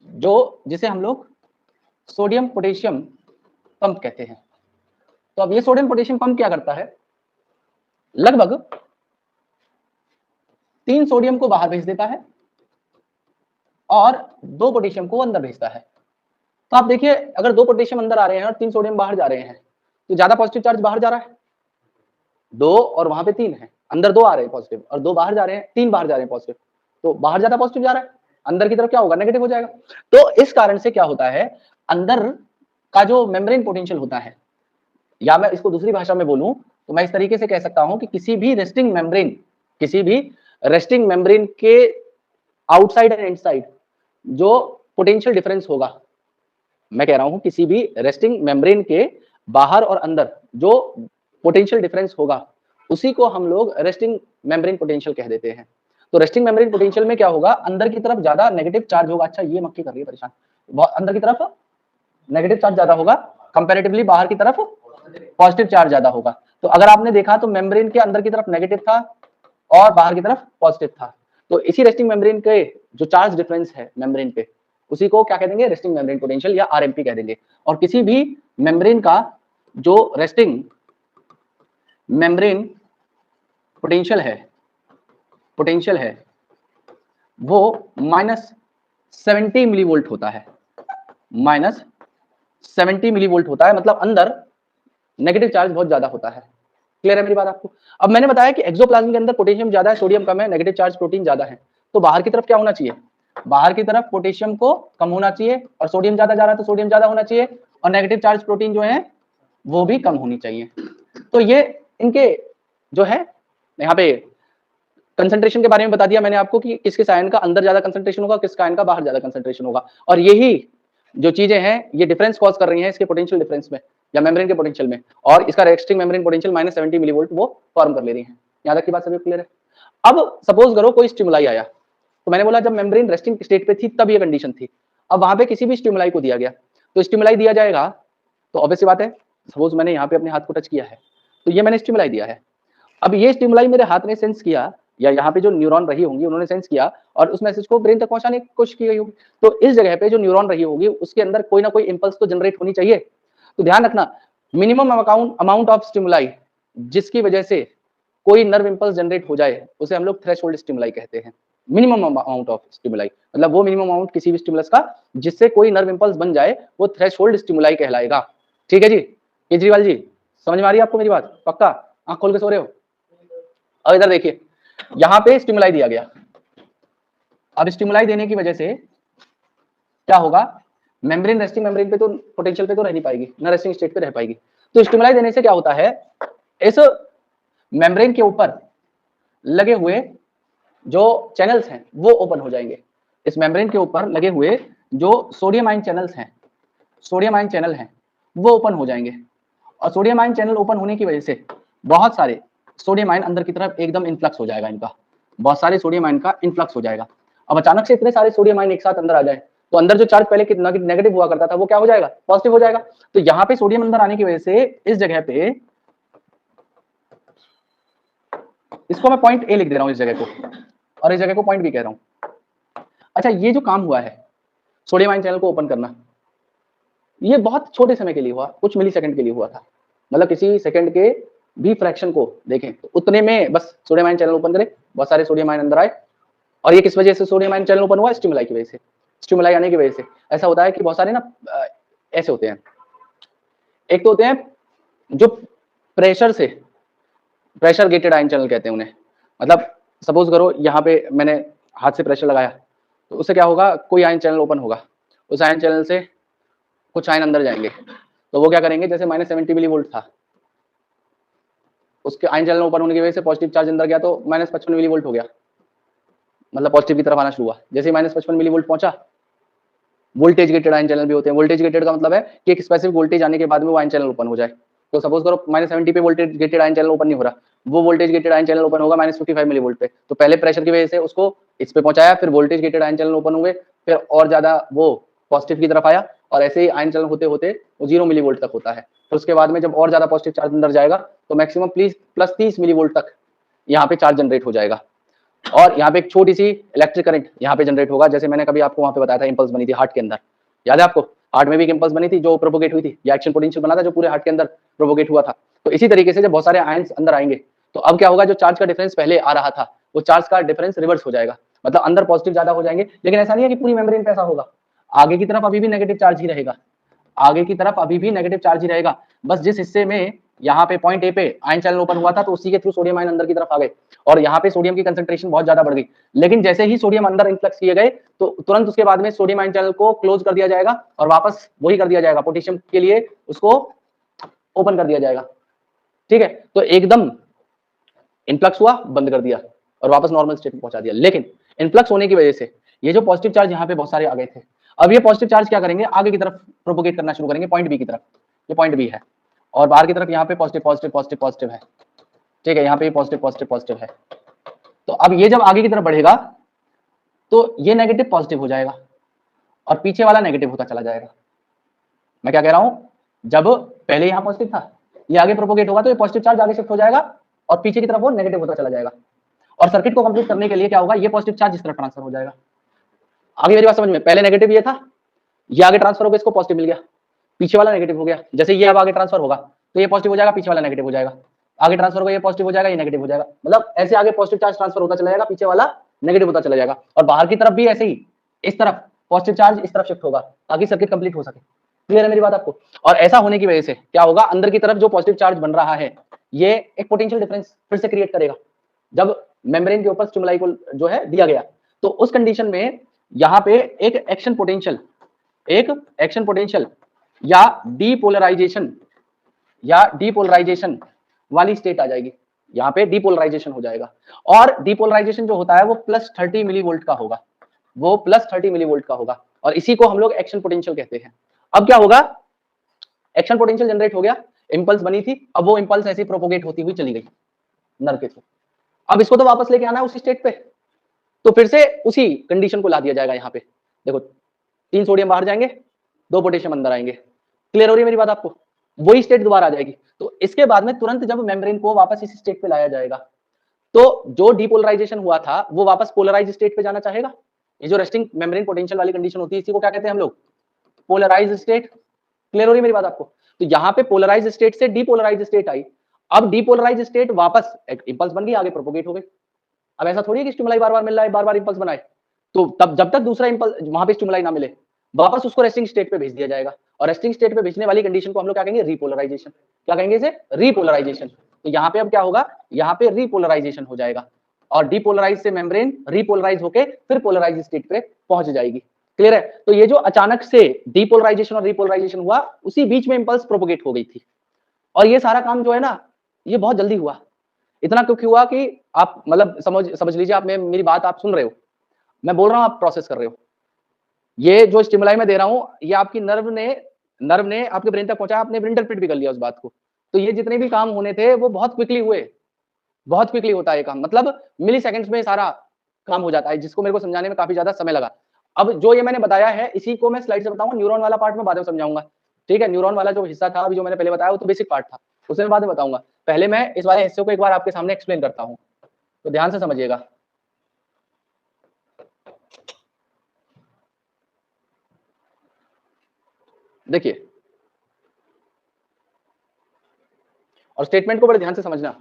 जो जिसे हम लोग सोडियम पोटेशियम पंप कहते हैं। तो अब ये सोडियम पोटेशियम पंप क्या करता है, लगभग 3 सोडियम को बाहर भेज देता है और 2 पोटेशियम को अंदर भेजता है। तो आप देखिए, अगर 2 पोटेशियम अंदर आ रहे हैं और 3 सोडियम बाहर जा रहे हैं तो ज्यादा पॉजिटिव चार्ज बाहर जा रहा है, 2 और वहां पे 3 है, अंदर 2 आ रहे हैं पॉजिटिव और 2 बाहर जा रहे हैं, 3 बाहर जा रहे हैं पॉजिटिव, तो बाहर ज्यादा पॉजिटिव जा रहा है, अंदर की तरफ क्या होगा, नेगेटिव हो जाएगा। तो इस कारण से क्या होता है, अंदर का जो मेम्ब्रेन पोटेंशियल होता है, या मैं इसको दूसरी भाषा में बोलूं तो मैं इस तरीके से कह सकता हूं कि किसी भी रेस्टिंग मेम्ब्रेन के आउटसाइड एंड इनसाइड जो पोटेंशियल डिफरेंस होगा, मैं कह रहा हूं किसी भी रेस्टिंग मेम्ब्रेन के बाहर और अंदर जो पोटेंशियल डिफरेंस होगा उसी को हम लोग रेस्टिंग मेम्ब्रेन पोटेंशियल कह देते हैं। तो रेस्टिंग मेम्ब्रेन पोटेंशियल में क्या होगा, अंदर की तरफ ज्यादा नेगेटिव चार्ज होगा। अच्छा, ये मक्खी कर रही है परेशान, अंदर की तरफ नेगेटिव चार्ज ज्यादा होगा, कंपैरेटिवली बाहर की तरफ पॉजिटिव चार्ज ज्यादा होगा। तो अगर आपने देखा तो मेम्ब्रेन के अंदर की तरफ नेगेटिव था और बाहर की तरफ पॉजिटिव था। तो इसी रेस्टिंग मेम्ब्रेन के जो चार्ज डिफरेंस है मेम्ब्रेन पे, उसी को क्या कह देंगे, रेस्टिंग मेम्ब्रेन पोटेंशियल या आरएमपी कह देंगे। और किसी भी मेम्ब्रेन का जो रेस्टिंग मेम्ब्रेन पोटेंशियल है वो -70 मिलीवोल्ट होता है, -70 मिलीवोल्ट होता है, मतलब अंदर नेगेटिव चार्ज बहुत ज्यादा होता है। क्लियर है मेरी बात आपको? अब मैंने बताया कि एक्सोप्लाज्म के अंदर पोटेशियम ज्यादा है, सोडियम कम है, नेगेटिव चार्ज प्रोटीन ज्यादा है, तो बाहर की तरफ क्या होना चाहिए, बाहर की तरफ पोटेशियम को कम होना चाहिए, और सोडियम ज्यादा जा रहा है तो सोडियम ज्यादा होना चाहिए, और नेगेटिव चार्ज प्रोटीन जो है वो भी कम होनी चाहिए। तो ये इनके जो है यहाँ पे कंसंट्रेशन के बारे में बता दिया मैंने आपको कि किस किस आयन का अंदर ज्यादा कंसंट्रेशन होगा, किस आयन का बाहर ज्यादा कंसंट्रेशन होगा। और यही जो चीजें हैं ये डिफरेंस कॉज कर रही हैं इसके पोटेंशियल डिफरेंस में या मेम्ब्रेन के पोटेंशियल में, और इसका रेस्टिंग मेम्ब्रेन पोटेंशियल -70 मिलीवोल्ट वो फॉर्म कर ले रही है। यहाँ तक की बात सभी क्लियर है? अब सपोज करो कोई स्टिमुलाई आया, तो मैंने बोला जब मेम्ब्रेन रेस्टिंग स्टेट पे थी तब ये कंडीशन थी। अब वहां पे किसी भी स्टिमुलाई को दिया गया, तो स्टिमुलाई दिया जाएगा तो ऑब्वियस सी बात है, सपोज मैंने यहाँ पे अपने हाथ को टच किया है तो ये मैंने स्टिमुलाई दिया है। अब ये स्टिमुलाई मेरे हाथ ने सेंस किया, या यहाँ पे जो न्यूरॉन रही होंगी उन्होंने सेंस किया और उस मैसेज को ब्रेन तक पहुंचाने की कोशिश की गई होगी। तो इस जगह पे जो न्यूरॉन रही होगी उसके अंदर कोई ना कोई इंपल्स तो जनरेट होनी चाहिए। तो ध्यान रखना, मिनिमम अमाउंट ऑफ स्टिमुलाई जिसकी वजह से कोई नर्व इंपल्स जनरेट हो जाए उसे हम लोग थ्रेशोल्ड स्टिमुलाई कहते हैं। मिनिमम अमाउंट ऑफ स्टिमुलाई मतलब वो मिनिमम अमाउंट किसी भी स्टिमुलस का जिससे कोई नर्व इंपल्स बन जाए वो थ्रेशोल्ड स्टिमुलाई कहलाएगा। ठीक है जी केजरीवाल जी, समझ में आ रही है आपको मेरी बात? पक्का आंख खोल के सो रहे हो? अब इधर देखिए, यहां पे स्टिमुलाई दिया गया, अब स्टिमुलाई देने की वजह से क्या होगा, मेम्ब्रेन रेस्टिंग मेम्ब्रेन पे तो पोटेंशियल पे तो रह नहीं पाएगी, ना रेस्टिंग स्टेट पे रह पाएगी। तो स्टिमुलाई देने से क्या होता है, इस मेम्ब्रेन के ऊपर लगे हुए जो चैनल्स हैं वो ओपन हो जाएंगे। इस मेम्ब्रेन के ऊपर लगे हुए जो सोडियम आयन चैनल्स हैं, सोडियम आयन चैनल हैं वो ओपन हो जाएंगे, और सोडियम आयन चैनल ओपन होने की वजह से बहुत सारे सोडियम आयन अंदर की तरफ एकदम इन्फ्लक्स हो जाएगा, इनका बहुत सारे सोडियम आयन का इन्फ्लक्स हो जाएगा। अब अचानक से इतने सारे सोडियम आयन एक साथ अंदर आ जाए तो अंदर जो चार्ज पहले कितना नेगेटिव हुआ करता था वो क्या हो जाएगा, पॉजिटिव हो जाएगा। तो यहाँ पे सोडियम अंदर आने की वजह से इस जगह पे, इसको मैं पॉइंट ए लिख दे रहा हूं इस जगह को, और इस जगह को पॉइंट बी कह रहा हूं। अच्छा, ये जो काम हुआ है सोडियम आयन चैनल को ओपन करना, ये बहुत छोटे समय के लिए हुआ, कुछ मिली सेकंड के लिए हुआ था। मतलब किसी सेकंड के भी फ्रैक्शन को देखें तो उतने में बस सोडियम आयन चैनल ओपन करे, बहुत सारे सोडियम आयन अंदर आए, और ये किस वजह से सोडियम आयन चैनल ओपन हुआ? स्टिमुलाई की वजह से, स्टिमुलाई आने की वजह से। ऐसा होता है कि बहुत सारे ना ऐसे होते हैं, एक तो होते हैं जो प्रेशर से, प्रेशर गेटेड आयन चैनल कहते हैं उन्हें। मतलब सपोज करो यहाँ पे मैंने हाथ से प्रेशर लगाया, तो उससे क्या होगा, कोई आयन चैनल ओपन होगा, उस आयन चैनल से कुछ आयन अंदर जाएंगे, तो वो क्या करेंगे, जैसे -70 मिली वोल्ट था, उसके आयन चैनल ओपन होने की वजह से पॉजिटिव चार्ज अंदर गया तो -55 मिली वोल्ट हो गया, मतलब पॉजिटिव की तरफ आना शुरू हुआ। जैसे ही -55 मिली वोल्ट पहुंचा, वोल्टेज गेटेड आयन चैनल भी होते हैं। वोल्टेज गेटेड का मतलब है कि एक स्पेसिफिक वोल्टेज आने के बाद में वो आयन चैनल ओपन हो जाए। तो सपोज करो -70 पे voltage gated ion channel open नहीं हो रहा, वो voltage gated ion channel open होगा -55 मिली वोल्ट पे, तो पहले प्रेशर की वजह से उसको इस पे पहुंचाया, फिर voltage gated ion channel open हुए, फिर और ज्यादा वो पॉजिटिव की तरफ आया, और ऐसे ही आयन चैनल होते होते वो 0 मिली वोल्ट तक होता है। फिर उसके बाद में जब और ज्यादा पॉजिटिव चार्ज अंदर जाएगा तो मैक्सिमम प्लस 30 मिली वोल्ट तक यहाँ पे चार्ज जनरेट हो जाएगा, और यहाँ पे एक छोटी सी इलेक्ट्रिक करंट यहाँ पे जनरेट होगा। जैसे मैंने कभी आपको वहां पे बताया था, इंपल्स बनी थी हार्ट के अंदर, याद है आपको? हार्ट में भी एक इंपल्स बनी थी जो प्रोपोगेट हुई थी, या एक्शन पोटेंशियल बना था जो पूरे हार्ट के अंदर प्रोपोगेट हुआ था। तो इसी तरीके से जब बहुत सारे आयंस अंदर आएंगे, तो अब क्या होगा, जो चार्ज का डिफरेंस पहले आ रहा था, वो चार्ज का डिफरेंस रिवर्स हो जाएगा, मतलब अंदर पॉजिटिव ज्यादा हो जाएंगे। लेकिन ऐसा नहीं है कि पूरी मेम्ब्रेन पे ऐसा होगा, आगे की तरफ अभी भी नेगेटिव चार्ज ही रहेगा, आगे की तरफ अभी भी नेगेटिव चार्ज ही रहेगा। बस जिस हिस्से में यहाँ पे पॉइंट ए पे आयन चैनल ओपन हुआ था, तो उसी के थ्रू सोडियम आयन अंदर की तरफ आ गए, और यहाँ पे सोडियम की कंसंट्रेशन बहुत ज्यादा बढ़ गई। लेकिन जैसे ही सोडियम अंदर इन्फ्लक्स किए गए, तो तुरंत उसके बाद में सोडियम आयन चैनल को क्लोज कर दिया जाएगा, और वापस वही कर दिया जाएगा, पोटेशियम के लिए उसको ओपन कर दिया जाएगा। ठीक है, तो एकदम इन्फ्लक्स हुआ, बंद कर दिया, और वापस नॉर्मल स्टेट में पहुंचा दिया। लेकिन इन्फ्लक्स होने की वजह से ये जो पॉजिटिव चार्ज यहाँ पे बहुत सारे आ गए थे, अब ये पॉजिटिव चार्ज क्या करेंगे, आगे की तरफ प्रोपोगेट करना शुरू करेंगे, पॉइंट बी की तरफ। ये पॉइंट बी है, और बाहर की तरफ यहाँ पे पॉजिटिव पॉजिटिव पॉजिटिव पॉजिटिव है। ठीक है, यहाँ पे पॉजिटिव पॉजिटिव पॉजिटिव है। तो अब ये जब आगे की तरफ बढ़ेगा, तो ये नेगेटिव पॉजिटिव हो जाएगा, और पीछे वाला नेगेटिव होता चला जाएगा। मैं क्या कह रहा हूं, जब पहले यहाँ पॉजिटिव था, ये आगे प्रोपोगेट होगा, तो ये पॉजिटिव चार्ज आगे शिफ्ट हो जाएगा, और पीछे की तरफ वो नेगेटिव होता चला जाएगा। और सर्किट को कंप्लीट करने के लिए क्या होगा, ये पॉजिटिव चार्ज इस तरफ ट्रांसफर हो जाएगा। आगे मेरी बात समझ में? पहले नेगेटिव ये था, ये आगे ट्रांसफर हो गया, इसको पॉजिटिव मिल गया, पीछे वाला नेगेटिव हो गया। जैसे ये अब आगे ट्रांसफर होगा, तो ये पॉजिटिव हो जाएगा, पीछे वाला नेगेटिव हो जाएगा, आगे ट्रांसफर होगा, ये पॉजिटिव हो जाएगा, ये नेगेटिव हो जाएगा। मतलब ऐसे आगे पॉजिटिव चार्ज ट्रांसफर होता चला जाएगा, पीछे वाला नेगेटिव होता चला जाएगा। और बाहर की तरफ भी ऐसे ही, इस तरफ पॉजिटिव चार्ज इस तरफ शिफ्ट होगा, ताकि सर्किट कंप्लीट हो सके। क्लियर है मेरी बात आपको? और ऐसा होने की वजह से क्या होगा, अंदर की तरफ जो पॉजिटिव चार्ज बन रहा है, ये एक पोटेंशियल डिफरेंस फिर से क्रिएट करेगा। जब मेम्ब्रेन के ऊपर स्टिमुलाई को जो है दिया गया, तो उस कंडीशन में यहाँ पे एक एक्शन पोटेंशियल या डीपोलराइजेशन वाली स्टेट आ जाएगी। यहाँ पे डीपोलराइजेशन हो जाएगा, और डीपोलराइजेशन जो होता है वो +30 मिली वोल्ट का होगा, वो +30 मिली वोल्ट का होगा, और इसी को हम लोग एक्शन पोटेंशियल कहते हैं। अब क्या होगा, एक्शन पोटेंशियल जनरेट हो गया, इंपल्स बनी थी, अब वो इंपल्स ऐसे प्रोपोगेट होती हुई चली गई नर्व के थ्रू। अब इसको तो वापस लेके आना है उसी स्टेट पे, तो फिर से उसी कंडीशन को ला दिया जाएगा। यहाँ पे देखो, 3 सोडियम बाहर जाएंगे, 2 पोटेशियम अंदर आएंगे। क्लियर हो रही है मेरी बात आपको? वही स्टेट दोबारा आ जाएगी। तो इसके बाद में तुरंत जब मेम्ब्रेन को वापस इस स्टेट पे लाया जाएगा, तो जो डीपोलराइजेशन हुआ था वो वापस पोलराइज स्टेट पे जाना चाहेगा। ये जो रेस्टिंग मेम्ब्रेन पोटेंशियल वाली कंडीशन होती है, इसी को क्या कहते हैं हम लोग, पोलराइज स्टेट। क्लियर हो रही है मेरी बात आपको? तो यहाँ पे पोलराइज स्टेट से डीपोलराइज स्टेट आई, अब डीपोलराइज स्टेट वापस एक इंपल्स बन गई, आगे प्रोपोगेट हो गई। अब ऐसा थोड़ी है कि स्टिमुलाई बार बार मिल रहा है, बार बार इंपल्स बनाए, तो तब जब तक दूसरा इंपल्स वहां पे स्टिमुलाई ना मिले, वापस उसको रेस्टिंग स्टेट पे भेज दिया जाएगा। और रेस्टिंग स्टेट पे भेजने वाली कंडीशन को हम लोग क्या कहेंगे, रीपोलराइजेशन। क्या कहेंगे इसे? रीपोलराइजेशन। तो यहाँ पे अब क्या होगा, यहाँ पे रीपोलराइजेशन हो जाएगा, और डीपोलराइज से मेम्ब्रेन रीपोलराइज होके फिर पोलराइज स्टेट पे पहुंच जाएगी। क्लियर है? तो ये जो अचानक से डीपोलराइजेशन और रीपोलराइजेशन हुआ, उसी बीच में इंपल्स प्रोपोगेट हो गई थी, और ये सारा काम जो है ना, ये बहुत जल्दी हुआ। इतना क्योंकि हुआ कि आप मतलब समझ लीजिए, आप मेरी बात आप सुन रहे हो, मैं बोल रहा हूं, आप प्रोसेस कर रहे हो। ये जो स्टिमुलाई मैं दे रहा हूं, ये आपकी नर्व ने आपके ब्रेन तक पहुंचाया, आपने इंटरप्रेट भी कर लिया उस बात को। तो ये जितने भी काम होने थे वो बहुत क्विकली हुए, बहुत क्विकली होता है ये काम, मतलब मिली सेकेंड्स में सारा काम हो जाता है, जिसको मेरे को समझाने में काफी ज्यादा समय लगा। अब जो ये मैंने बताया है, इसी को मैं स्लाइड से बताऊंगा, न्यूरॉन वाला पार्ट में बाद में समझाऊंगा। ठीक है, न्यूरॉन वाला जो हिस्सा था अभी जो मैंने पहले बताया, वो तो बेसिक पार्ट था, उसे मैं बाद में बताऊंगा। पहले मैं इस वाले हिस्से को एक बार आपके सामने एक्सप्लेन करता हूं, तो ध्यान से समझिएगा। देखिए, और स्टेटमेंट को बड़े ध्यान से समझना।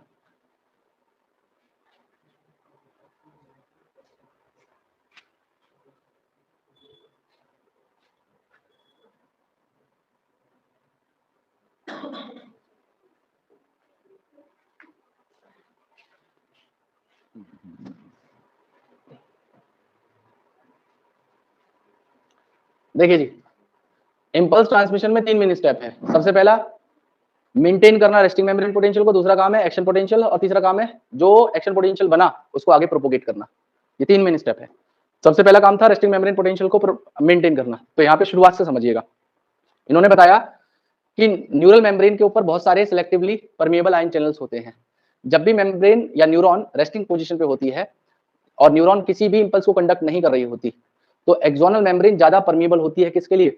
देखिए जी, इंपल्स ट्रांसमिशन में 3 मेन स्टेप है। सबसे पहला मेंटेन करना रेस्टिंग मेम्ब्रेन पोटेंशियल को, दूसरा काम है एक्शन पोटेंशियल और तीसरा काम है जो एक्शन पोटेंशियल बना उसको आगे प्रोपोगेट करना। ये 3 मेन स्टेप है। सबसे पहला काम था रेस्टिंग मेम्ब्रेन पोटेंशियल को मेंटेन करना। तो यहाँ पे शुरुआत से समझिएगा। इन्होंने बताया कि न्यूरल मेम्ब्रेन के ऊपर बहुत सारे सिलेक्टिवली परमिएबल आयन चैनल्स होते हैं। जब भी मेम्ब्रेन या न्यूरॉन रेस्टिंग पोजीशन पे होती है और न्यूरॉन किसी भी इंपल्स को कंडक्ट नहीं कर रही होती, तो एक्सोनल मेम्ब्रेन ज्यादा परमिएबल होती है किसके लिए?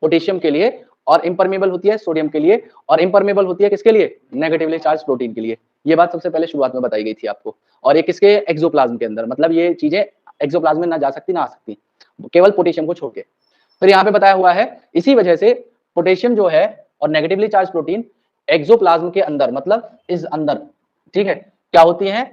पोटेशियम के लिए, और इम्परमिएबल होती है सोडियम के लिए, और इम्परमिएबल होती है किसके लिए? नेगेटिवली चार्ज प्रोटीन के लिए। ये बात सबसे पहले शुरुआत में बताई गई थी आपको। और ये किसके? एक्सोप्लाज्म के अंदर, मतलब ये चीजें एक्सोप्लाज्म में ना जा सकती ना आ सकती, केवल पोटेशियम को छोड़ के। फिर यहाँ पे बताया हुआ है इसी वजह से पोटेशियम जो है और नेगेटिवली चार्ज प्रोटीन एक्सोप्लाज्म के अंदर, मतलब इस अंदर, ठीक है, क्या होती है?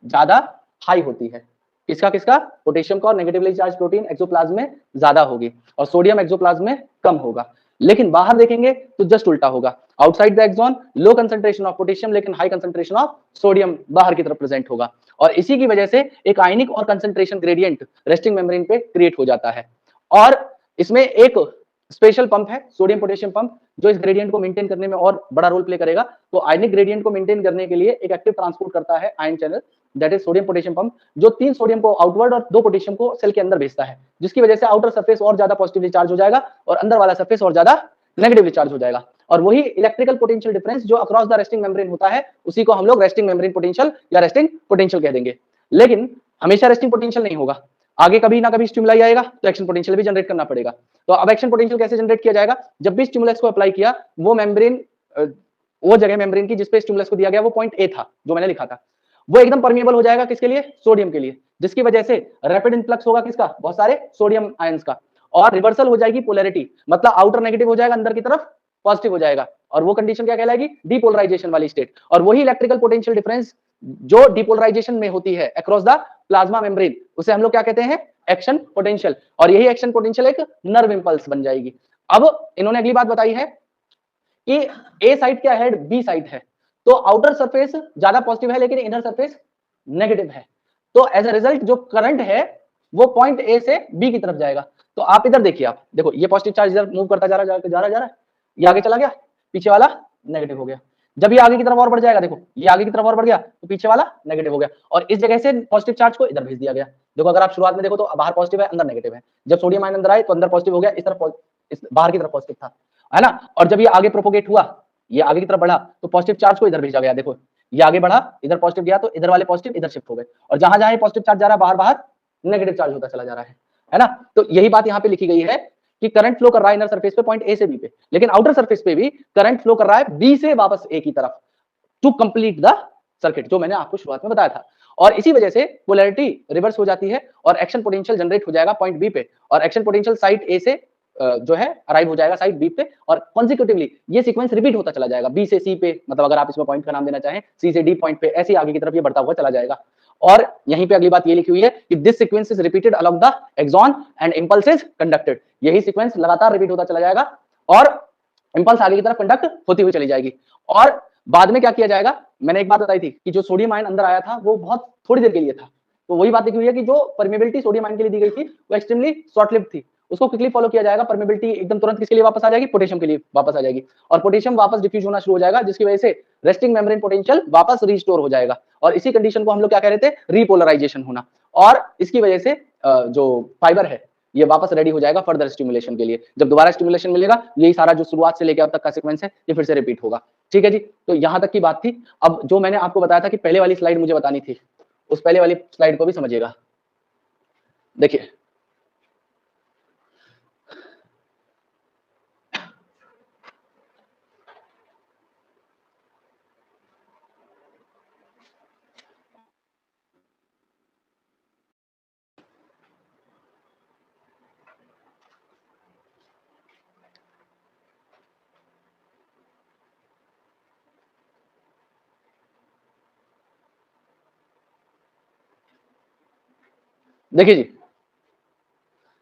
ज्यादा हाई होती है। किसका किसका? पोटेशियम का और नेगेटिवली चार्ज प्रोटीन एक्सोप्लाज्म में ज्यादा होगी और सोडियम एक्सोप्लाज्म में कम होगा। लेकिन बाहर देखेंगे तो जस्ट उल्टा होगा। Outside the axon low concentration of potassium लेकिन हाई कंसंट्रेशन ऑफ सोडियम बाहर की तरफ प्रेजेंट होगा। और इसी की वजह से एक आयनिक और कंसंट्रेशन ग्रेडियंट रेस्टिंग मेम्ब्रेन पे क्रिएट हो जाता है। और इसमें एक स्पेशल पंप है, सोडियम पोटेशियम पंप, जो इस ग्रेडियंट को मेंटेन करने में और बड़ा रोल प्ले करेगा। तो आयनिक ग्रेडियंट को मेंटेन करने के लिए एक एक्टिव ट्रांसपोर्ट करता है ion channel, that is sodium potassium pump, जो 3 सोडियम को आउटवर्ड और 2 पोटेशियम को सेल के अंदर भेजता है, जिसकी वजह से आउटर सरफेस और ज्यादा पॉजिटिवली चार्ज हो जाएगा और अंदर वाला सरफेस और ज्यादा नेगेटिवली चार्ज हो जाएगा। और वही इलेक्ट्रिकल पोटेंशियल डिफरेंस जो अक्रॉस द रेस्टिंग मेम्ब्रेन होता है, उसी को हम लोग रेस्टिंग मेम्ब्रेन पोटेंशियल या रेस्टिंग पोटेंशियल कह देंगे। लेकिन हमेशा रेस्टिंग पोटेंशियल नहीं होगा, आगे कभी ना कभी स्टिमुलाई आएगा तो एक्शन पोटेंशियल भी जनरेट करना पड़ेगा। तो अब एक्शन पोटेंशियल कैसे जनरेट किया जाएगा? जब भी स्टिमुलस को अप्लाई किया, वो मेम्ब्रेन, वो जगह मेम्ब्रेन की जिसपे स्टिमुलस को दिया गया वो पॉइंट ए था जो मैंने लिखा था, वो एकदम परमिएबल हो जाएगा किसके लिए? सोडियम के लिए, जिसकी वजह से रैपिड इन्फ्लक्स होगा किसका? बहुत सारे सोडियम आयंस का, और रिवर्सल हो जाएगी पोलैरिटी, मतलब आउटर नेगेटिव हो जाएगा, अंदर की तरफ पॉजिटिव हो जाएगा। और वो कंडीशन क्या कहलाएगी? डीपोलराइजेशन वाली स्टेट। और वही इलेक्ट्रिकल पोटेंशियल डिफरेंस जो डीपोलराइजेशन में होती है अक्रॉस द प्लाज्मा मेम्ब्रेन, उसे हम लोग क्या कहते हैं? Action potential. और यही एक्शन पोटेंशियल एक नर्व इंपल्स बन जाएगी। अब इन्होंने अगली बात बताई है कि ए साइड क्या है? बी साइड है। तो आउटर सरफेस ज्यादा पॉजिटिव है लेकिन इनर सरफेस नेगेटिव है। तो एज अ रिजल्ट जो करंट है वो पॉइंट ए से बी की तरफ जाएगा। तो आप इधर देखिए, आप देखो ये पॉजिटिव चार्ज इधर मूव करता जा रहा है, ये आगे चला गया, पीछे वाला नेगेटिव हो गया। जब ये आगे की तरफ और बढ़ जाएगा, देखो ये आगे की तरफ और बढ़ गया तो पीछे वाला नेगेटिव हो गया, और इस जगह से पॉजिटिव चार्ज को इधर भेज दिया गया। देखो अगर आप शुरुआत में देखो तो बाहर पॉजिटिव है, अंदर नेगेटिव है। जब सोडियम आयन अंदर आए तो अंदर पॉजिटिव हो गया, इस तरफ बाहर की तरफ पॉजिटिव था, है ना। और जब ये आगे प्रोपोगेट हुआ, ये आगे की तरफ बढ़ा तो पॉजिटिव चार्ज को इधर भेजा गया। देखो ये आगे बढ़ा, इधर पॉजिटिव गया तो इधर वाले पॉजिटिव इधर शिफ्ट हो गए, और जहां जहां पॉजिटिव चार्ज जा रहा है बाहर बाहर नेगेटिव चार्ज होता चला जा रहा है ना। तो यही बात यहाँ पे लिखी गई है कि करंट फ्लो कर रहा है इनर सरफेस पे पॉइंट ए से बी पे, लेकिन आउटर सरफेस पे भी करंट फ्लो कर रहा है बी से वापस ए की तरफ टू कंप्लीट द सर्किट, जो मैंने आपको शुरुआत में बताया था। और इसी वजह से पोलैरिटी रिवर्स हो जाती है और एक्शन पोटेंशियल जनरेट हो जाएगा पॉइंट बी पे, और एक्शन पोटेंशियल साइड ए से जो है अराइव हो जाएगा साइड बी पे, और कॉन्सिक्यूटिवली ये सीक्वेंस रिपीट होता चला जाएगा बी से सी पे, मतलब अगर आप इसमें पॉइंट का नाम देना चाहें, सी से डी पॉइंट पे, ऐसे आगे की तरफ ये बढ़ता हुआ चला जाएगा। और यहीं पे अगली बात ये लिखी हुई है कि this sequence is repeated along the axon and impulse is conducted. यही सीक्वेंस लगातार रिपीट होता चला जाएगा और इंपल्स आगे की तरफ कंडक्ट होती हुई चली जाएगी। और बाद में क्या किया जाएगा? मैंने एक बात बताई थी कि जो सोडियम आयन अंदर आया था वो बहुत थोड़ी देर के लिए था, तो वही बात लिखी हुई है कि जो परमिएबिलिटी सोडियम आयन के लिए दी गई थी वो एक्सट्रीमली शॉर्ट लिव्ड थी, उसको क्विकली फॉलो किया जाएगा। परमिएबिलिटी एकदम तुरंत किसके लिए वापस आ जाएगी? पोटेशियम के लिए वापस आ जाएगी, और पोटेशियम वापस डिफ्यूज होना शुरू हो जाएगा, जिसकी वजह से रेस्टिंग मेम्ब्रेन पोटेंशियल वापस रिस्टोर हो जाएगा। और इसी कंडीशन को हम लोग क्या कह रहे थे? रीपोलराइजेशन होना। और इसकी वजह से जो फाइबर है ये वापस रेडी हो जाएगा फर्दर स्टिमुलेशन के लिए। जब दोबारा स्टिमुलेशन मिलेगा, यही सारा जो शुरुआत से लेकर अब तक का सीक्वेंस है ये फिर से रिपीट होगा। ठीक है जी, तो यहां तक की बात थी। अब जो मैंने आपको बताया था कि पहले वाली स्लाइड मुझे बतानी थी, उस पहले वाली स्लाइड को भी समझिएगा। देखिए देखिए जी,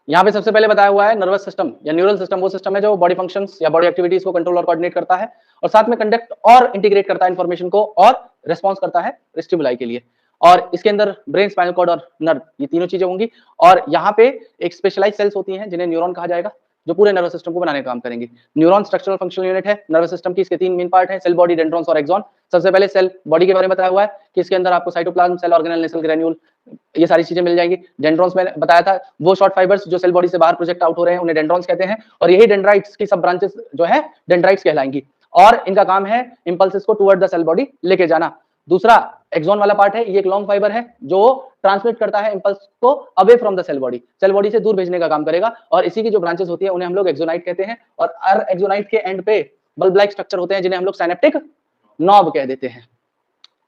यहाँ पे सबसे पहले बताया हुआ है नर्वस सिस्टम या न्यूरल सिस्टम वो सिस्टम है जो बॉडी फंक्शंस या बॉडी एक्टिविटीज को कंट्रोल और कोऑर्डिनेट करता है, और साथ में कंडक्ट और इंटीग्रेट करता है इंफॉर्मेशन को, और रिस्पॉन्स करता है स्टिमुलाई के लिए। और इसके अंदर ब्रेन, स्पाइनल कॉर्ड और नर्व, ये तीनों चीजें होंगी। और यहाँ पे एक स्पेशलाइज सेल्स होती हैं जिन्हें न्यूरॉन कहा जाएगा, जो पूरे नर्वस सिस्टम को बनाने का काम करेंगी। न्यूरॉन स्ट्रक्चरल फंक्शनल यूनिट है नर्वस सिस्टम की, इसके 3 मेन पार्ट हैं, सेल बॉडी, डेंड्रॉन्स और एक्सॉन। सबसे पहले सेल बॉडी के बारे में बताया हुआ है कि इसके अंदर आपको साइटोप्लाज्म, सेल ऑर्गेनेल, नेसल ग्रेन्यूल, ये सारी चीजें मिल जाएंगी। डेंड्रॉन्स में बताया था वो शॉर्ट फाइबर्स जो सेल बॉडी से बाहर प्रोजेक्ट आउट हो रहे हैं उन्हें डेंड्रॉन्स कहते हैं, और यही डेंड्राइट्स की सब ब्रांचेस जो है डेंड्राइट्स कहलाएंगी, और इनका काम है इंपल्सेस को टुवर्ड द सेल बॉडी लेके जाना। दूसरा एक्सॉन वाला पार्ट है, ये एक लॉन्ग फाइबर है जो ट्रांसमिट करता है इंपल्स को away from the cell body से दूर भेजने का काम करेगा, और इसी की जो ब्रांचेस होती है उन्हें हम लोग एक्सोनाइट कहते हैं, और हर एक्सोनाइट के एंड पे बल्ब लाइक स्ट्रक्चर होते हैं जिन्हें हम लोग साइनेप्टिक नॉब कह देते हैं।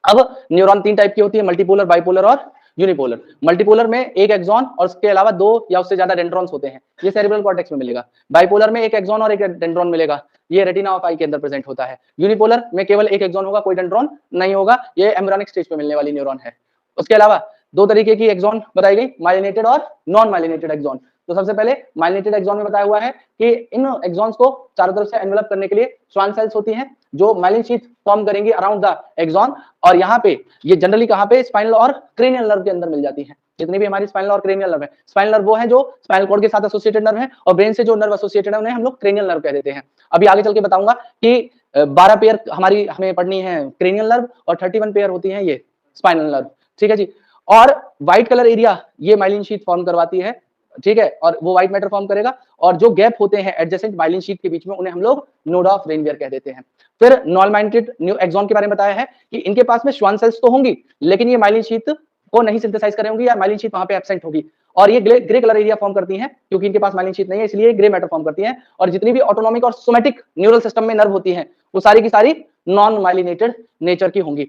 अब न्यूरॉन 3 टाइप की होती है, मल्टीपोलर, बाइपोलर और यूनिपोलर। मल्टीपोलर में एक एक्सॉन और उसके अलावा 2 या उससे ज्यादा डेंड्रॉन्स होते हैं, ये सेरेब्रल कॉर्टेक्स में मिलेगा। बाइपोलर में एक एक्सॉन और एक डेंड्रॉन मिलेगा, ये रेटिना ऑफ आई के अंदर प्रेजेंट होता है। यूनिपोलर में केवल एक एक्सॉन होगा, कोई डेंड्रॉन नहीं होगा, ये एम्ब्रियोनिक स्टेज पे मिलने वाली न्यूरॉन है। उसके अलावा 2 तरीके की एक्सॉन बताई गई, माइलिनेटेड और नॉन माइलिनेटेड एक्सॉन। तो सबसे पहले माइलिनेटेड एक्सॉन में बताया हुआ है कि इन एक्सॉन्स को चारों तरफ से एनवेलप करने के लिए श्वान सेल्स होती हैं जो माइलिन शीथ फॉर्म करेंगी अराउंड द एक्सॉन, और यहाँ पे ये जनरली कहाँ पे, स्पाइनल और क्रेनियल नर्व के अंदर मिल जाती है। जितनी भी हमारी स्पाइनल और क्रेनियल नर्व है, स्पाइनल नर्व वो है जो स्पाइनल कॉर्ड के साथ एसोसिएटेड नर्व है, और ब्रेन से जो नर्व एसोसिएटेड है उन्हें हम लोग क्रेनियल नर्व कह देते हैं। अभी आगे चल के बताऊंगा कि 12 पेयर हमारी हमें पढ़नी है क्रेनियल नर्व और 31 पेयर होती है ये स्पाइनल नर्व, ठीक है जी। और व्हाइट कलर एरिया ये माइलिन शीथ फॉर्म करवाती है, ठीक है, और वो व्हाइट मैटर फॉर्म करेगा, और जो गैप होते हैं एडजेसेंट माइलिन शीथ के बीच में उन्हें हम लोग नोड ऑफ रेनवियर कह देते हैं। फिर नॉन माइलिनेटेड न्यू एक्सॉन के बारे में बताया है कि इनके पास में श्वान सेल्स तो होंगी लेकिन ये माइलिन शीथ को नहीं सिंथेसाइज कर रही होंगी, या माइलिन शीथ वहां पे एब्सेंट होगी, और ये ग्रे कलर एरिया फॉर्म करती हैं क्योंकि इनके पास माइलिन शीथ नहीं है, इसलिए ग्रे मैटर फॉर्म करती हैं। और जितनी भी ऑटोनॉमिक और सोमैटिक न्यूरल सिस्टम में नर्व होती हैं वो सारी की सारी नॉन माइलिनेटेड नेचर की होंगी।